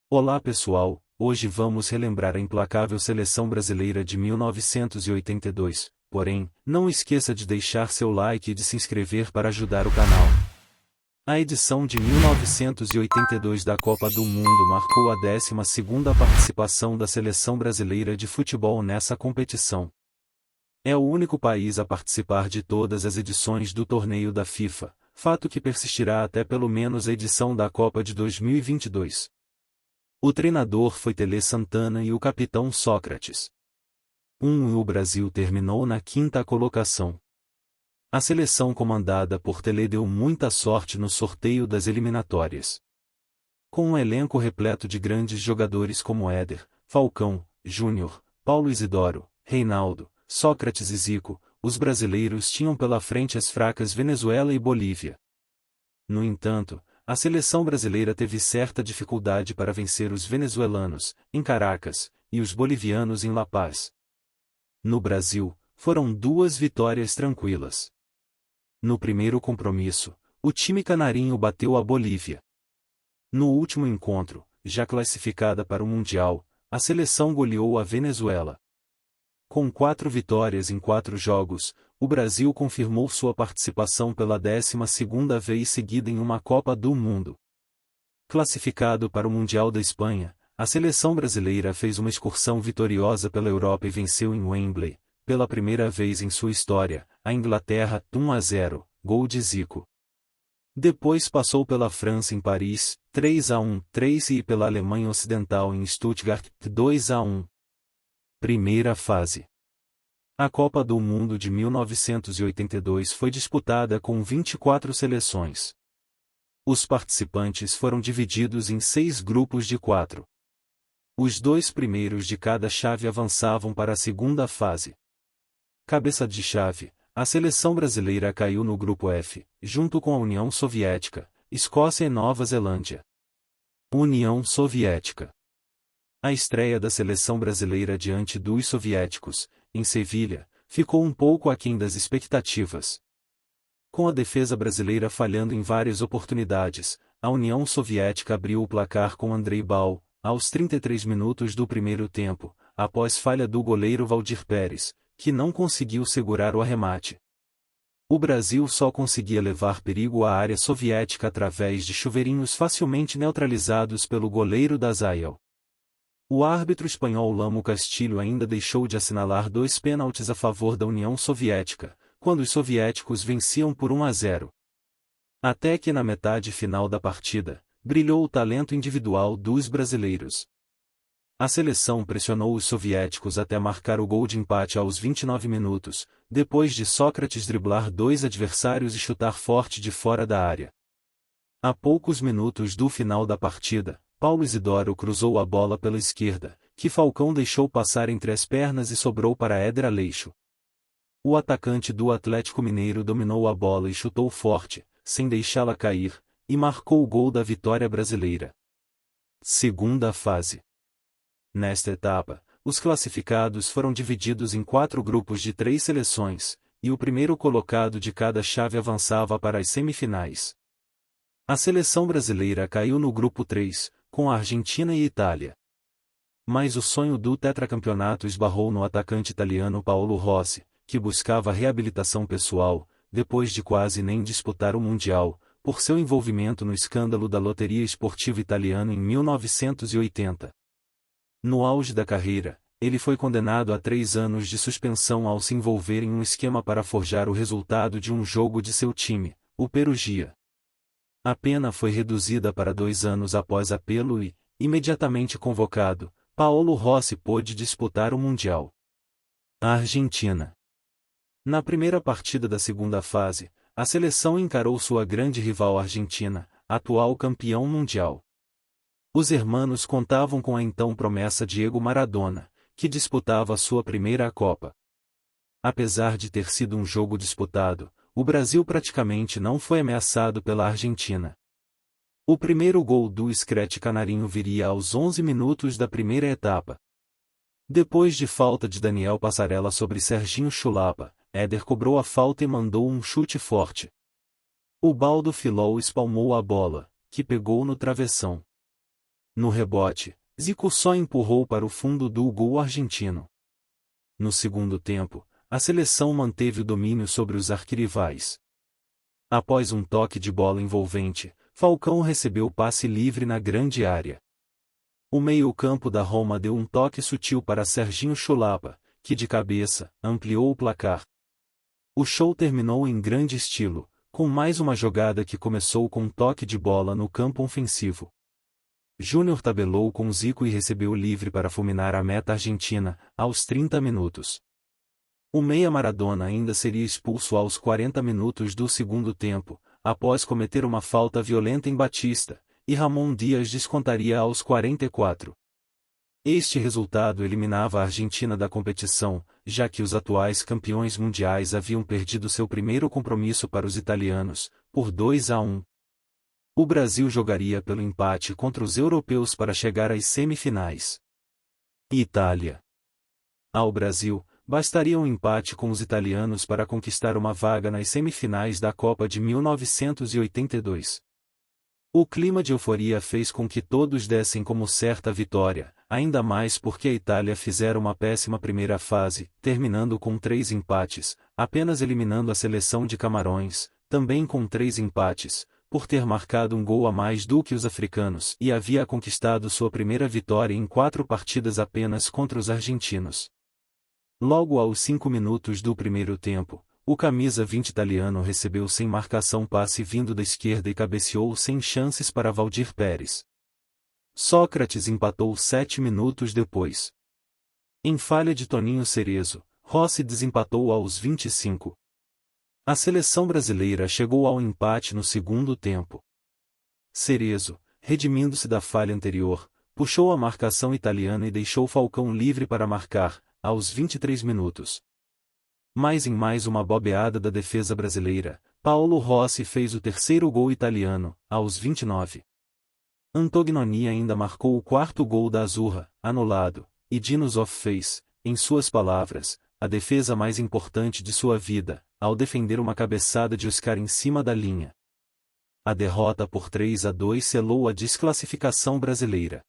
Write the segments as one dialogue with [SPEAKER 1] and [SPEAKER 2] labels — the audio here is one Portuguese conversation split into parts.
[SPEAKER 1] Olá pessoal, hoje vamos relembrar a implacável seleção brasileira de 1982, porém, não esqueça de deixar seu like e de se inscrever para ajudar o canal. A edição de 1982 da Copa do Mundo marcou a 12ª participação da seleção brasileira de futebol nessa competição. É o único país a participar de todas as edições do torneio da FIFA, fato que persistirá até pelo menos a edição da Copa de 2022. O treinador foi Tele Santana e o capitão Sócrates. O Brasil terminou na 5ª colocação. A seleção comandada por Tele deu muita sorte no sorteio das eliminatórias. Com um elenco repleto de grandes jogadores como Éder, Falcão, Júnior, Paulo Isidoro, Reinaldo, Sócrates e Zico, os brasileiros tinham pela frente as fracas Venezuela e Bolívia. No entanto, a seleção brasileira teve certa dificuldade para vencer os venezuelanos, em Caracas, e os bolivianos em La Paz. No Brasil, foram 2 vitórias tranquilas. No primeiro compromisso, o time canarinho bateu a Bolívia. No último encontro, já classificada para o Mundial, a seleção goleou a Venezuela. Com 4 vitórias em 4 jogos, o Brasil confirmou sua participação pela 12ª vez seguida em uma Copa do Mundo. Classificado para o Mundial da Espanha, a seleção brasileira fez uma excursão vitoriosa pela Europa e venceu em Wembley, pela primeira vez em sua história, a Inglaterra 1-0, gol de Zico. Depois passou pela França em Paris, 3-1, e pela Alemanha Ocidental em Stuttgart, 2-1. Primeira fase. A Copa do Mundo de 1982 foi disputada com 24 seleções. Os participantes foram divididos em 6 grupos de 4. Os 2 primeiros de cada chave avançavam para a segunda fase. Cabeça de chave, a seleção brasileira caiu no grupo F, junto com a União Soviética, Escócia e Nova Zelândia. União Soviética. A estreia da seleção brasileira diante dos soviéticos, em Sevilha, ficou um pouco aquém das expectativas. Com a defesa brasileira falhando em várias oportunidades, a União Soviética abriu o placar com Andrei Bal, aos 33 minutos do primeiro tempo, após falha do goleiro Valdir Pérez, que não conseguiu segurar o arremate. O Brasil só conseguia levar perigo à área soviética através de chuveirinhos facilmente neutralizados pelo goleiro Dazael. O árbitro espanhol Lamo Castilho ainda deixou de assinalar 2 pênaltis a favor da União Soviética, quando os soviéticos venciam por 1-0. Até que na metade final da partida, brilhou o talento individual dos brasileiros. A seleção pressionou os soviéticos até marcar o gol de empate aos 29 minutos, depois de Sócrates driblar 2 adversários e chutar forte de fora da área. A poucos minutos do final da partida, Paulo Isidoro cruzou a bola pela esquerda, que Falcão deixou passar entre as pernas e sobrou para Éder Aleixo. O atacante do Atlético Mineiro dominou a bola e chutou forte, sem deixá-la cair, e marcou o gol da vitória brasileira. Segunda fase. Nesta etapa, os classificados foram divididos em 4 grupos de 3 seleções, e o primeiro colocado de cada chave avançava para as semifinais. A seleção brasileira caiu no grupo 3, com a Argentina e Itália. Mas o sonho do tetracampeonato esbarrou no atacante italiano Paolo Rossi, que buscava reabilitação pessoal, depois de quase nem disputar o Mundial, por seu envolvimento no escândalo da loteria esportiva italiana em 1980. No auge da carreira, ele foi condenado a 3 anos de suspensão ao se envolver em um esquema para forjar o resultado de um jogo de seu time, o Perugia. A pena foi reduzida para 2 anos após apelo e, imediatamente convocado, Paolo Rossi pôde disputar o Mundial. A Argentina. Na primeira partida da segunda fase, a seleção encarou sua grande rival Argentina, atual campeão mundial. Os hermanos contavam com a então promessa Diego Maradona, que disputava sua primeira Copa. Apesar de ter sido um jogo disputado, o Brasil praticamente não foi ameaçado pela Argentina. O primeiro gol do Screte Canarinho viria aos 11 minutos da primeira etapa. Depois de falta de Daniel Passarella sobre Serginho Chulapa, Éder cobrou a falta e mandou um chute forte. O Baldo Filó espalmou a bola, que pegou no travessão. No rebote, Zico só empurrou para o fundo do gol argentino. No segundo tempo, a seleção manteve o domínio sobre os arquirrivais. Após um toque de bola envolvente, Falcão recebeu passe livre na grande área. O meio-campo da Roma deu um toque sutil para Serginho Chulapa, que de cabeça, ampliou o placar. O show terminou em grande estilo, com mais uma jogada que começou com um toque de bola no campo ofensivo. Júnior tabelou com Zico e recebeu livre para fulminar a meta argentina, aos 30 minutos. O meia Maradona ainda seria expulso aos 40 minutos do segundo tempo, após cometer uma falta violenta em Batista, e Ramon Dias descontaria aos 44. Este resultado eliminava a Argentina da competição, já que os atuais campeões mundiais haviam perdido seu primeiro compromisso para os italianos, por 2-1. O Brasil jogaria pelo empate contra os europeus para chegar às semifinais. Itália. Ao Brasil, bastaria um empate com os italianos para conquistar uma vaga nas semifinais da Copa de 1982. O clima de euforia fez com que todos dessem como certa a vitória, ainda mais porque a Itália fizera uma péssima primeira fase, terminando com 3 empates, apenas eliminando a seleção de Camarões, também com 3 empates, por ter marcado um gol a mais do que os africanos e havia conquistado sua primeira vitória em 4 partidas apenas contra os argentinos. Logo aos 5 minutos do primeiro tempo, o camisa 20 italiano recebeu sem marcação passe vindo da esquerda e cabeceou sem chances para Valdir Pérez. Sócrates empatou 7 minutos depois. Em falha de Toninho Cerezo, Rossi desempatou aos 25. A seleção brasileira chegou ao empate no segundo tempo. Cerezo, redimindo-se da falha anterior, puxou a marcação italiana e deixou Falcão livre para marcar, aos 23 minutos. Mas em mais uma bobeada da defesa brasileira, Paolo Rossi fez o terceiro gol italiano, aos 29. Antognoni ainda marcou o quarto gol da Azurra, anulado, e Dino Zoff fez, em suas palavras, a defesa mais importante de sua vida, ao defender uma cabeçada de Oscar em cima da linha. A derrota por 3-2 selou a desclassificação brasileira.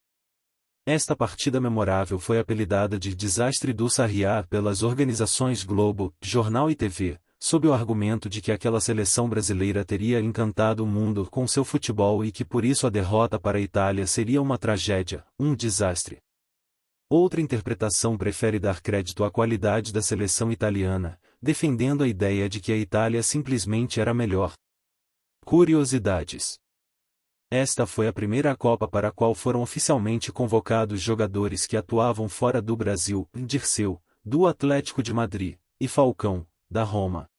[SPEAKER 1] Esta partida memorável foi apelidada de Desastre do Sarriá pelas organizações Globo, Jornal e TV, sob o argumento de que aquela seleção brasileira teria encantado o mundo com seu futebol e que por isso a derrota para a Itália seria uma tragédia, um desastre. Outra interpretação prefere dar crédito à qualidade da seleção italiana, defendendo a ideia de que a Itália simplesmente era melhor. Curiosidades. Esta foi a primeira Copa para a qual foram oficialmente convocados jogadores que atuavam fora do Brasil, Dirceu, do Atlético de Madrid, e Falcão, da Roma.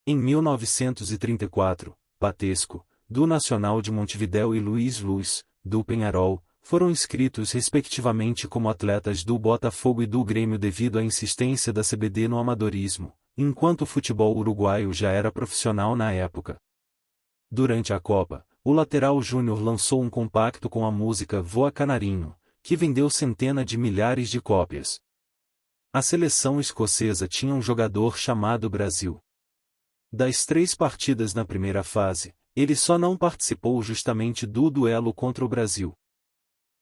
[SPEAKER 1] Em 1934, Patesco, do Nacional de Montevidéu e Luiz Luz, do Peñarol, foram inscritos respectivamente como atletas do Botafogo e do Grêmio devido à insistência da CBD no amadorismo, enquanto o futebol uruguaio já era profissional na época. Durante a Copa, o lateral Júnior lançou um compacto com a música Voa Canarinho, que vendeu centenas de milhares de cópias. A seleção escocesa tinha um jogador chamado Brasil. Das 3 partidas na primeira fase, ele só não participou justamente do duelo contra o Brasil.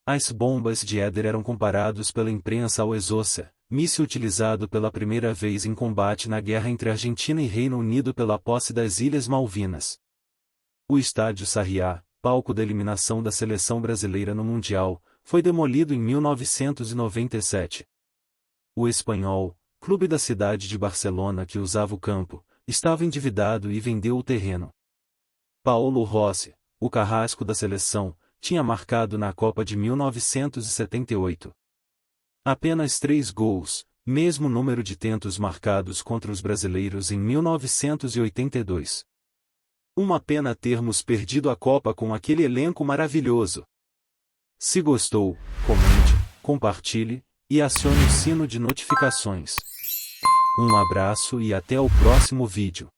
[SPEAKER 1] As bombas de Éder eram comparados pela imprensa ao Exocet, míssil utilizado pela primeira vez em combate na guerra entre Argentina e Reino Unido pela posse das Ilhas Malvinas. O estádio Sarriá, palco da eliminação da seleção brasileira no Mundial, foi demolido em 1997. O Espanhol, clube da cidade de Barcelona que usava o campo, estava endividado e vendeu o terreno. Paolo Rossi, o carrasco da seleção, tinha marcado na Copa de 1978. Apenas 3 gols, mesmo número de tentos marcados contra os brasileiros em 1982. Uma pena termos perdido a Copa com aquele elenco maravilhoso. Se gostou, comente, compartilhe e acione o sino de notificações. Um abraço e até o próximo vídeo.